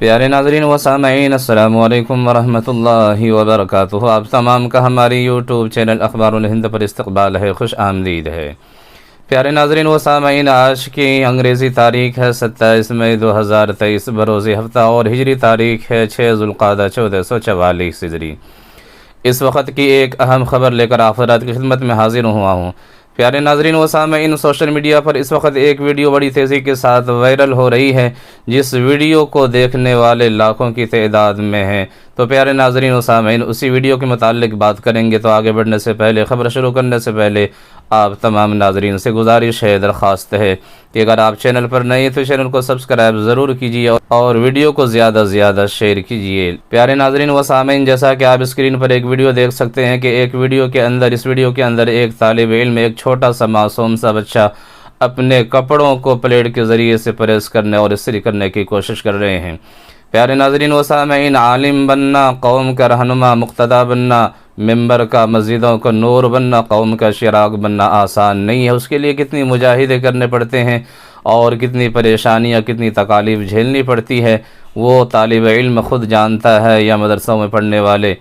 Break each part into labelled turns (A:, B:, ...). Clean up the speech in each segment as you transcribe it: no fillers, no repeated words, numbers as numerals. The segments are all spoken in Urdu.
A: پیارے ناظرین و سامعین، السلام علیکم ورحمۃ اللہ وبرکاتہ۔ آپ تمام کا ہماری یوٹیوب چینل اخبار الہند پر استقبال ہے، خوش آمدید ہے۔ پیارے ناظرین و سامعین، آج کی انگریزی تاریخ ہے 27 مئی 2023 بروز ہفتہ، اور ہجری تاریخ ہے 6 ذوالقعدہ 1444 ہجری۔ اس وقت کی ایک اہم خبر لے کر آخرات کی خدمت میں حاضر ہوا ہوں۔ پیارے ناظرین و سامعین، سوشل میڈیا پر اس وقت ایک ویڈیو بڑی تیزی کے ساتھ وائرل ہو رہی ہے، جس ویڈیو کو دیکھنے والے لاکھوں کی تعداد میں ہیں۔ تو پیارے ناظرین و سامعین، اسی ویڈیو کے متعلق بات کریں گے۔ تو آگے بڑھنے سے پہلے، خبر شروع کرنے سے پہلے آپ تمام ناظرین سے گزارش ہے، درخواست ہے کہ اگر آپ چینل پر نئے ہیں تو چینل کو سبسکرائب ضرور کیجیے اور ویڈیو کو زیادہ سے زیادہ شیئر کیجیے۔ پیارے ناظرین و سامعین، جیسا کہ آپ اسکرین پر ایک ویڈیو دیکھ سکتے ہیں کہ اس ویڈیو کے اندر ایک طالب علم، ایک چھوٹا سا معصوم سا بچہ اپنے کپڑوں کو پلیٹ کے ذریعے سے پریس کرنے اور استری کرنے کی کوشش کر رہے ہیں۔ پیارے ناظرین و سامعین، عالم بننا، قوم کا رہنما مقتدی بننا، ممبر کا مسجدوں کا نور بننا، قوم کا چراغ بننا آسان نہیں ہے۔ اس کے لیے کتنی مجاہدے کرنے پڑتے ہیں اور کتنی پریشانیاں، کتنی تکالیف جھیلنی پڑتی ہے، وہ طالب علم خود جانتا ہے یا مدرسوں میں پڑھنے والے،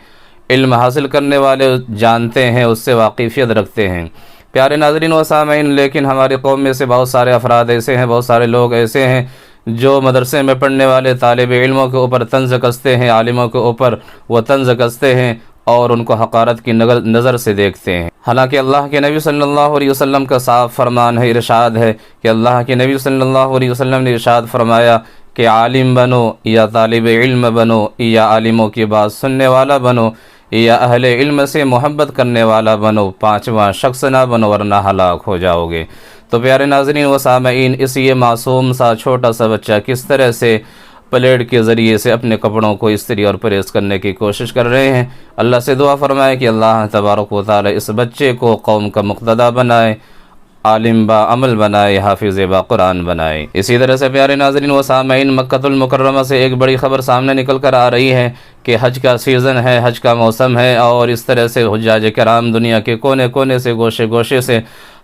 A: علم حاصل کرنے والے جانتے ہیں، اس سے واقفیت رکھتے ہیں۔ پیارے ناظرین و سامعین، لیکن ہماری قوم میں سے بہت سارے افراد ایسے ہیں، بہت سارے لوگ ایسے ہیں جو مدرسے میں پڑھنے والے طالب علموں کے اوپر طنز کستے ہیں، عالموں کے اوپر وہ طنز کستے ہیں اور ان کو حقارت کی نظر سے دیکھتے ہیں۔ حالانکہ اللہ کے نبی صلی اللہ علیہ وسلم کا صاف فرمان ہے، ارشاد ہے کہ اللہ کے نبی صلی اللہ علیہ وسلم نے ارشاد فرمایا کہ عالم بنو یا طالب علم بنو یا عالموں کی بات سننے والا بنو یا اہل علم سے محبت کرنے والا بنو، پانچواں شخص نہ بنو ورنہ ہلاک ہو جاؤ گے۔ تو پیارے ناظرین و سامعین، اس یہ معصوم سا چھوٹا سا بچہ کس طرح سے پلیٹ کے ذریعے سے اپنے کپڑوں کو استری اور پریس کرنے کی کوشش کر رہے ہیں۔ اللہ سے دعا فرمائے کہ اللہ تبارک و تعالی اس بچے کو قوم کا مقتدی بنائے، عالم با عمل بنائے، حافظ با قرآن بنائے۔ اسی طرح سے پیارے ناظرین و سامعین، مکہ المکرمہ سے ایک بڑی خبر سامنے نکل کر آ رہی ہے کہ حج کا سیزن ہے، حج کا موسم ہے، اور اس طرح سے حجاج کرام دنیا کے کونے کونے سے، گوشے گوشے سے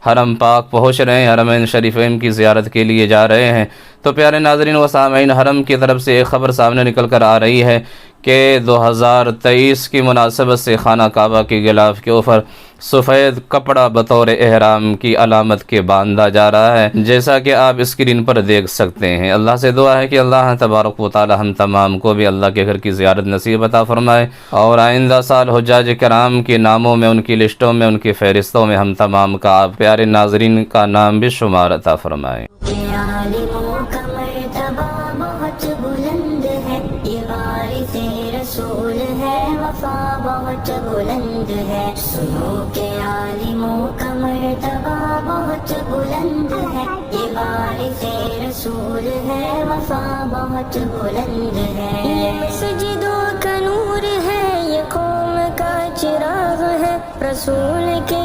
A: حرم پاک پہنچ رہے ہیں، حرمین شریفین کی زیارت کے لیے جا رہے ہیں۔ تو پیارے ناظرین و سامعین، حرم کی طرف سے ایک خبر سامنے نکل کر آ رہی ہے کہ 2023 کی مناسبت سے خانہ کعبہ کے غلاف کے اوپر سفید کپڑا بطور احرام کی علامت کے باندھا جا رہا ہے، جیسا کہ آپ اسکرین پر دیکھ سکتے ہیں۔ اللہ سے دعا ہے کہ اللہ تبارک و تعالی ہم تمام کو بھی اللہ کے گھر کی زیارت نصیب عطا فرمائے، اور آئندہ سال حجاج کرام کے ناموں میں، ان کی لسٹوں میں، ان کی فہرستوں میں ہم تمام کا، آپ پیارے ناظرین کا نام بھی شمار عطا فرمائے۔
B: بہت بلند ہے، سنو کہ عالموں کا مرتبہ بہت بلند ہے، یہ وارث رسول ہے، وفا بہت بلند ہے، یہ مسجدوں کا نور ہے، یہ قوم کا چراغ ہے، رسول کے